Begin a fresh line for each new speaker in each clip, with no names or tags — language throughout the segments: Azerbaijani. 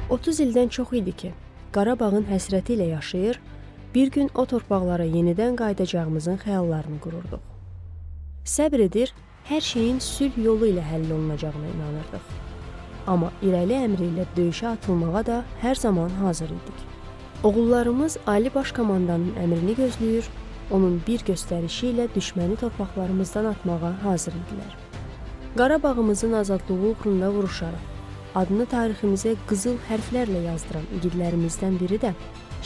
30 ildən çox idi ki, Qarabağın həsrəti ilə yaşayır, bir gün o torpaqlara yenidən qayıdacağımızın xəyallarını qururduq. Səbr edir, hər şeyin sülh yolu ilə həll olunacağına inanırdıq. Amma irəli əmri ilə döyüşə atılmağa da hər zaman hazır idik. Oğullarımız Ali Baş Komandanın əmrini gözləyir, onun bir göstərişi ilə düşməni torpaqlarımızdan atmağa hazır idilər. Qarabağımızın azadlığı uğrunda vuruşaraq, adını tariximizə qızıl hərflərlə yazdıran igidlərimizdən biri də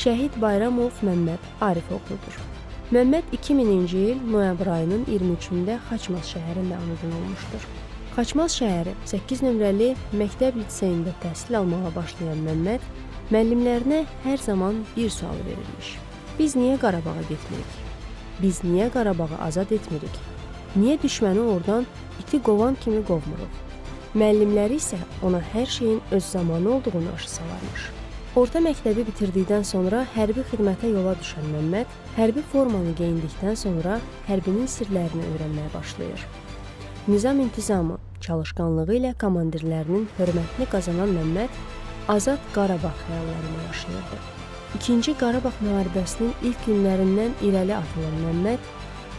Şəhid Bayramov Məmməd Arifoğludur. Məmməd 2000-ci il noyabr ayının 23-də Xaçmaz şəhərində anadan olmuşdur. Xaçmaz şəhəri 8 nömrəli məktəb liseyində təhsil almağa başlayan Məmməd, müəllimlərinə hər zaman bir sual verilmiş. Biz niyə Qarabağa getmirik? Biz niyə Qarabağı azad etmirik? Niyə düşməni oradan iti qovan kimi qovmuruq? Müəllimləri isə ona hər şeyin öz zamanı olduğunu aşı salarmış. Orta məktəbi bitirdikdən sonra hərbi xidmətə yola düşən Məmməd, hərbi formanı geyindikdən sonra hərbinin sirlərini öyrənməyə başlayır. Nizam-intizamı, çalışqanlığı ilə komandirlərinin hörmətini qazanan Məmməd, azad Qarabağ xəyallarını yaşayırdı. İkinci Qarabağ müharibəsinin ilk günlərindən irəli atılan Məmməd,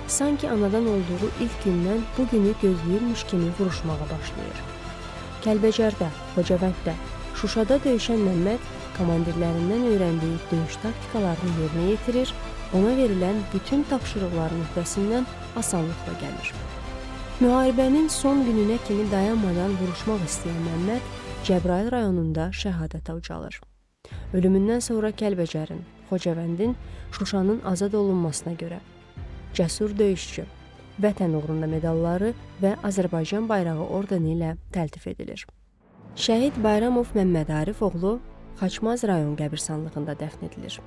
sanki anadan olduğu ilk gündən bu günü gözləyirmiş kimi vuruşmağa başlayır. Kəlbəcərdə, Xocavənddə, Şuşada döyüşən Məmməd, komandirlərindən öyrəndiyi döyüş taktikalarını yerinə yetirir, ona verilən bütün tapşırıqların öhdəsindən asanlıqla gəlir. Müharibənin son gününə kimi dayanmadan vuruşmaq istəyən Məmməd, Cəbrayıl rayonunda şəhadətə ucalır. Ölümündən sonra Kəlbəcərin, Xocavəndin, Şuşanın azad olunmasına görə cəsur döyüşçü, vətən uğrunda medalları və Azərbaycan bayrağı ordeni ilə təltif edilir. Şəhid Bayramov Məmməd Arifoğlu Xaçmaz rayon qəbirstanlığında dəfn edilir.